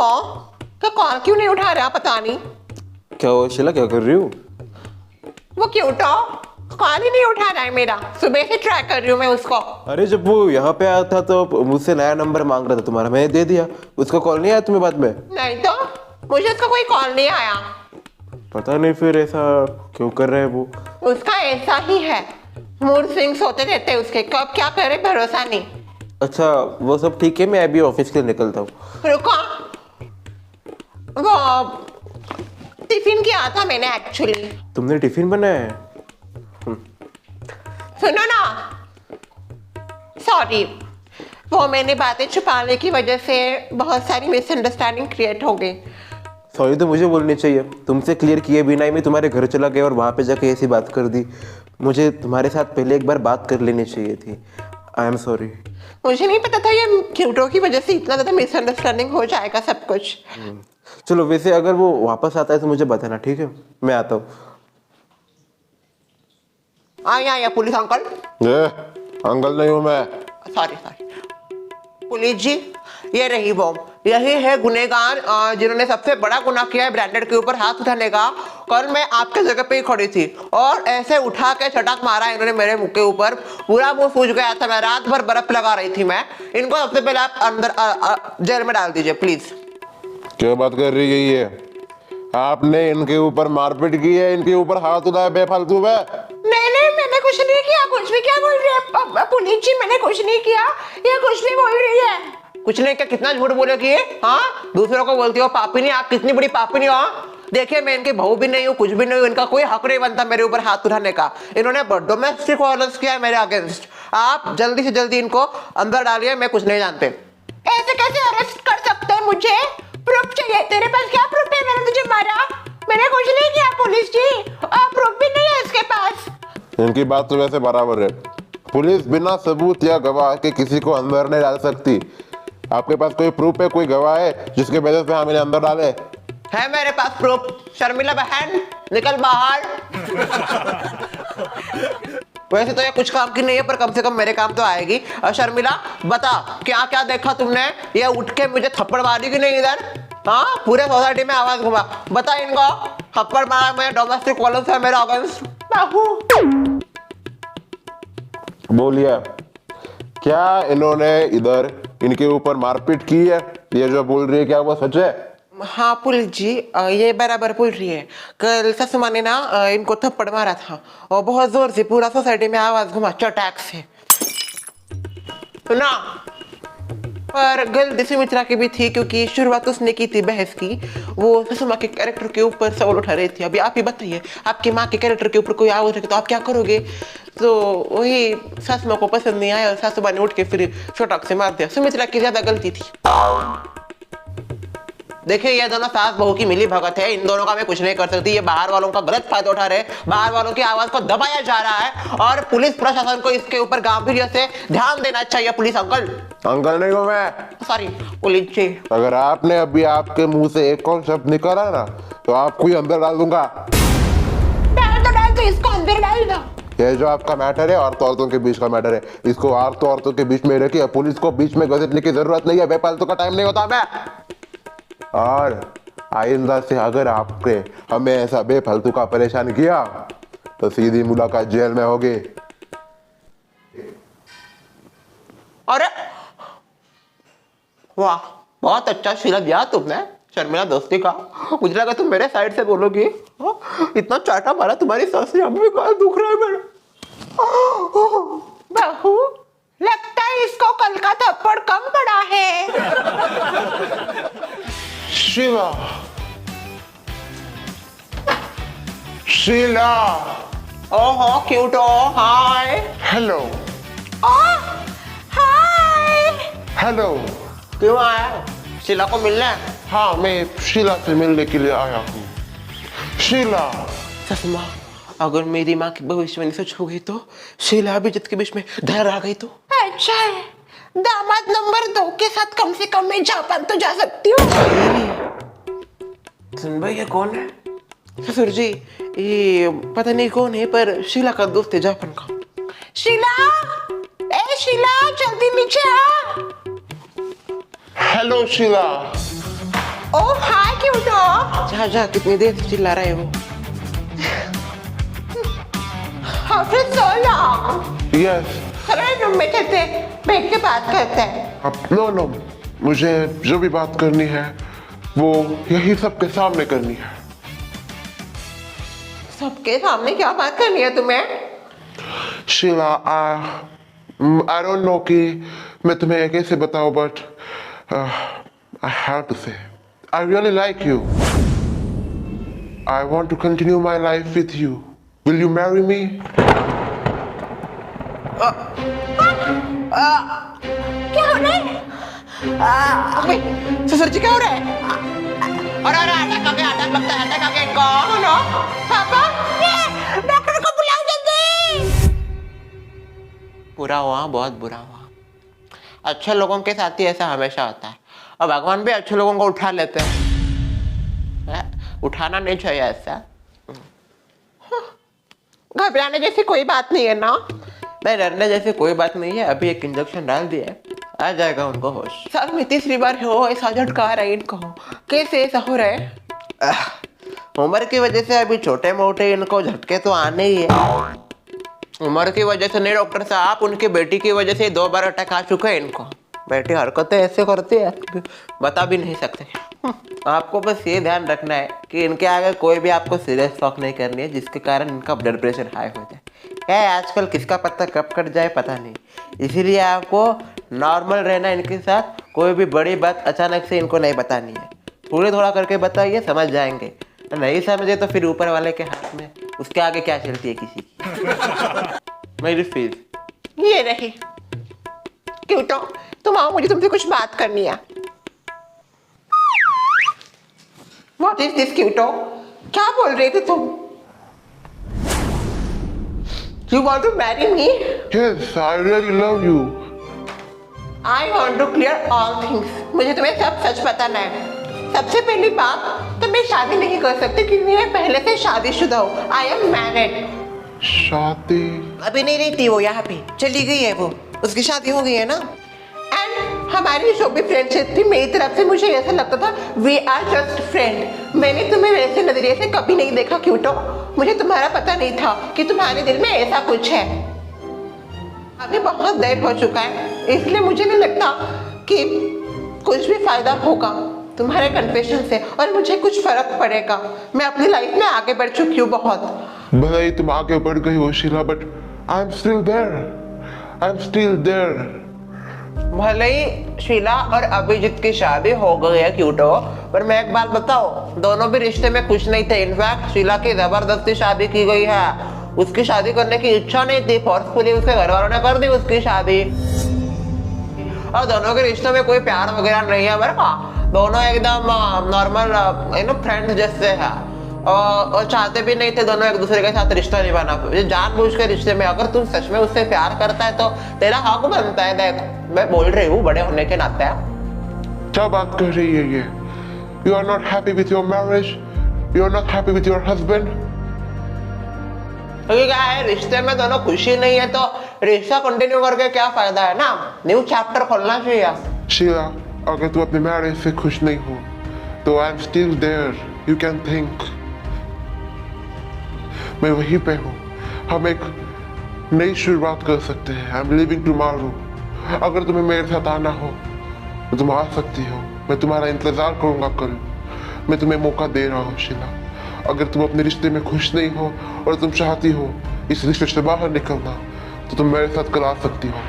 तो कॉल क्यों नहीं उठा रहा पता नहीं। क्या हो शीला, क्या कर रही हूँ? वो क्यों तो कॉल ही नहीं उठा रहा है मेरा, सुबह से ट्राई कर रही हूँ मैं उसको। अरे जब वो यहाँ पे आया था तो मुझसे नया नंबर मांग रहा था तुम्हारा, मैंने दे दिया। उसका कॉल नहीं आया तुम्हें बाद में? नहीं तो मुझे उसका कोई कॉल नहीं आया। पता नहीं फिर ऐसा क्यों कर रहे हैं वो। उसका ऐसा ही है, मूड स्विंग्स होते रहते हैं उसके, कब क्या करे भरोसा नहीं। अच्छा वो सब ठीक है, मैं अभी ऑफिस के लिए निकलता हूँ। रुको, वो टिफिन किया था मैंने एक्चुअली। तुमने टिफिन बनाया है? सुनो ना, सॉरी, वो मैंने बातें छुपाने की वजह से बहुत सारी मिसअंडरस्टैंडिंग क्रिएट हो गई। सॉरी तो मुझे बोलनी चाहिए, तुमसे क्लियर किए बिना ही मैं तुम्हारे घर चला गया और वहाँ पे जाके ऐसी बात कर दी। मुझे तुम्हारे साथ पहले एक बार बात कर लेनी चाहिए थी। I am sorry. मुझे नहीं पता था ये क्यूटो की वजह से इतना ज़्यादा मिसअंडरस्टैंडिंग हो जाएगा सब कुछ। चलो वैसे अगर वो वापस आता है तो मुझे बताना, ठीक है? मैं आता हूँ। आया पुलिस अंकल। अंकल नहीं हूँ मैं। सॉरी पुलिस जी, ये रही वो, यही है गुनहगार जिन्होंने सबसे बड़ा गुनाह किया है ब्रांडेड के ऊपर हाथ उठाने का। कल मैं आपके जगह पे ही खड़ी थी और ऐसे उठा के चटाक मारा इन्होंने मेरे मुंह के ऊपर, पूरा मुंह सूज गया था, मैं रात भर बर्फ लगा रही थी मैं। इनको सबसे पहले आप अंदर जेल में डाल दीजिए प्लीज। क्या बात कर रही है ये? आपने इनके ऊपर मारपीट की है, इनके ऊपर हाथ उठाया बेफालतू में? नहीं मैंने कुछ नहीं किया, कुछ भी क्या बोल रही है पुलिस जी, मैंने कुछ नहीं किया, ये कुछ नहीं बोल रही है। कुछ नहीं क्या, कितना झूठ बोलेगी ये? हाँ, दूसरों को बोलती हो पापिनी, आप कितनी बड़ी पापिनी हो। देखिए मैं इनकी बहू भी नहीं हूँ, कुछ भी नहीं हूँ, इनका कोई हक नहीं बनता मेरे ऊपर हाथ उठाने का। इन्होंने डोमेस्टिक वायलेंस किया है मेरे अगेंस्ट। आप जल्दी से जल्दी इनको अंदर डालिए, मैं कुछ नहीं जानते। ऐसे कैसे अरेस्ट कर सकते हैं? मुझे प्रूफ चाहिए। तेरे पास क्या प्रूफ है मैंने तुझे मारा? मैंने कुछ नहीं किया पुलिस जी, प्रूफ भी नहीं है इसके पास। इनकी बात तो वैसे बराबर है, पुलिस बिना सबूत या गवाह के किसी को अंदर नहीं डाल सकती। आपके पास कोई प्रूफ है, कोई गवाह है जिसके बेसिस पे हम इन्हें अंदर डाले? है मेरे पास प्रूफ। शर्मिला बहन निकल बाहर। वैसे तो ये कुछ काम की नहीं है पर कम से कम मेरे काम तो आएगी। शर्मिला बता क्या क्या देखा तुमने? ये उठ के मुझे थप्पड़ मारी कि नहीं इधर? हाँ, पूरे सोसाइटी में आवाज घुमा, बता इनको। थप्पड़ मारा मैं, डोमेस्टिक वायलेंस है मेरा अगेंस्ट। बोलिए, क्या इन्होंने इधर इनके ऊपर मारपीट की है? ये जो बोल रही है क्या वो सच है? हाँ पुलिस जी, ये बराबर बोल रही है। कल ससुमा ने ना इनको थप्पड़ मारा था और बहुत जोर से, पूरा सोसाइटी में आवाज घुमा चटाक से। सुना, पर गलती सुमित्रा की भी थी क्योंकि शुरुआत उसने की थी बहस की। वो ससुमा के कैरेक्टर के ऊपर सवाल उठा रही थी। अभी आप ही बताइए, आपकी माँ के कैरेक्टर के ऊपर कोई आवाज रखे तो आप क्या करोगे? तो वही सासू माँ को पसंद नहीं आया और सासू माँ ने उठ के फिर चटाक से मार दिया। सुमित्रा की ज्यादा गलती थी। देखिए ये दोनों सास बहू की मिली भगत है, इन दोनों का मैं कुछ नहीं कर सकती। ये बाहर वालों का गलत फायदा उठा रहे, बाहर वालों की आवाज को दबाया जा रहा है और पुलिस प्रशासन को इसके ऊपर गांभीर्य से ध्यान देना चाहिए। Police uncle. अंकल नहीं हूँ मैं। सॉरी पुलिस जी। अगर आपने अभी आपके मुंह से एक और शब्द निकाला ना तो आपको ही अंदर डाल दूंगा। डाल दो इसको, अंदर डाल दो। ये जो आपका मैटर है औरतों के बीच का मैटर है, इसको औरतों के बीच में रखिए। पुलिस को बीच में घसीटने की जरूरत नहीं है, बेफालतू का टाइम नहीं होता मैं। और आइंदा से अगर आपने हमें ऐसा बेफालतू का परेशान किया तो सीधी मुलाकात जेल में होगी। अरे वाह, बहुत अच्छा शीला दिया तुमने शर्मिला दोस्ती का। मुझे लगा तुम मेरे साइड से बोलोगी। इतना चाटा मारा तुम्हारी सास ने, अभी भी दुख रहा है मेरा। बहू, लगता है इसको कल का थप्पड़ कम पड़ा है। शीला, शीला। ओहो क्यूटो, हाय। हेलो। हाय। हेलो। क्यों आया? शीला को मिलना है? हाँ, मैं शीला से मिलने के लिए आया हूँ। शीला। ससुमा, अगर मेरी माँ की भविष्यवाणी सच हो गई तो शीला अभिजीत के बीच में धर आ गई तो? अच्छा है, दामाद नंबर 2 के साथ कम से कम मैं जापान तो जा सकती हूँ। सुन भाई, ये कौन है? ससुर जी, ये पता नहीं कौन है पर शीला का दोस्त है जापान का। शीला, ए शीला, जल्दी नीचे आ। हेलो शीला। ओ हाय क्यूटो। जा जा, कितनी देर से चिल्ला रहे हो? After so long. यस। चलो रूम में चलते, बैठ के बात करते हैं। अब नो, मुझे जो भी बात करनी है वो यही सबके सामने करनी है। सबके सामने क्या बात करनी है तुम्हें? शीला, आई डोंट नो कि मैं तुम्हें कैसे बताऊं, but I have to say I really like you. I want to continue my life with you. Will you marry me? क्या हो रहा है? ससुर जी क्या हो रहा है? अरे अटैक आ गया, अटैक लगता है, अटैक आ गया इनको। नो पापा, डॉक्टर को बुलाओ जल्दी। बुरा हुआ, बहुत बुरा हुआ। अच्छे लोगों के साथ ही ऐसा हमेशा होता है, और भगवान भी अच्छे लोगों को उठा लेते हैं। उठाना नहीं चाहिए ऐसा। घबराने जैसी कोई बात नहीं है ना? नहीं, डरने जैसी कोई बात नहीं है। अभी एक इंजेक्शन डाल दिया, आ जाएगा उनको होश। सर में तीसरी बार हो ऐसा झटका आ रहा है इनको, कैसे ऐसा हो रहा है? उम्र की वजह से अभी छोटे मोटे इनको झटके तो आने ही है। उम्र की वजह से नहीं डॉक्टर साहब, उनकी बेटी की वजह से 2 बार अटैक आ चुका है इनको। बेटी हरकतें ऐसे करती है, बता भी नहीं सकते। आपको बस ये ध्यान रखना है कि इनके आगे कोई भी आपको सीरियस टॉक नहीं करनी है, जिसके कारण इनका ब्लड प्रेशर हाई हो जाए। क्या है, आजकल किसका पत्ता कब कट जाए पता नहीं, इसीलिए आपको नॉर्मल रहना इनके साथ। कोई भी बड़ी बात अचानक से इनको नहीं बतानी है, थोड़ा थोड़ा करके बताइए, समझ जाएंगे। नहीं समझे तो फिर ऊपर वाले के हाथ में, उसके आगे क्या चलती है किसी की। मेरी फीस ये रही। क्यों तुम आओ, मुझे तुमसे कुछ बात करनी है। What is this Quito? क्या बोल रहे थे तुम? You want to marry me? Yes, I really love you. I want to clear all things. मुझे तुम्हें सब सच बताना है। सबसे पहली बात, तो मैं शादी नहीं कर सकती क्योंकि मैं पहले से शादीशुदा हूँ। I am married. शादी? अभी नहीं रहती वो यहाँ पे, चली गई है वो, उसकी शादी हो गई है ना। एंड हमारी जो भी फ्रेंडशिप थी, मेरी तरफ से मुझे ऐसा लगता था वी आर जस्ट फ्रेंड। मैंने तुम्हें वैसे नजरिए से कभी नहीं देखा क्यूटो। मुझे तुम्हारा पता नहीं था कि तुम्हारे दिल में ऐसा कुछ है। अभी बहुत देर हो चुका है, इसलिए मुझे नहीं लगता कि कुछ भी फायदा होगा तुम्हारे कन्फेशन से, और मुझे कुछ फर्क पड़ेगा। मैं अपनी लाइफ में आगे बढ़ चुकी हूँ बहुत। भले ही तुम आगे बढ़ गई हो Sheela, but I am still there. I am still there. भले ही शीला और अभिजीत की शादी हो गई है क्यूटो, पर मैं एक बात बताऊं, दोनों भी रिश्ते में खुश नहीं थे। इनफैक्ट शीला की जबरदस्ती शादी की गई है, उसकी शादी करने की इच्छा नहीं थी, फोर्सफुली उसके घर वालों ने कर दी उसकी शादी। और दोनों के रिश्तों में कोई प्यार वगैरह नहीं है मेरे का, दोनों एकदम नॉर्मल फ्रेंड्स जैसे है, और चाहते भी नहीं थे दोनों एक दूसरे के साथ रिश्ता निभाना। जानबूझ के रिश्ते में, अगर तुम सच में उससे प्यार करता है तो तेरा हक बनता है। देख, मैं बोल रही हूँ बड़े होने के नाते। क्या बात कर रही है ये? You are not happy with your marriage? You are not happy with your husband? क्योंकि क्या है, रिश्ते में दोनों खुशी नहीं है तो रिश्ता कंटिन्यू करके क्या फायदा है ना, न्यू चैप्टर खोलना चाहिए। शीला, अगर तू अपने मैरिज से खुश नहीं हो तो I am still there, you can think. मैं वहीं पे हूँ, हम एक नई शुरुआत कर सकते हैं। I am living tomorrow. अगर तुम्हें मेरे साथ आना हो तो तुम आ सकती हो, मैं तुम्हारा इंतजार करूंगा कल। मैं तुम्हें मौका दे रहा हूँ शीला। अगर तुम अपने रिश्ते में खुश नहीं हो और तुम चाहती हो इस रिश्ते से बाहर निकलना, तो तुम मेरे साथ कल आ सकती हो।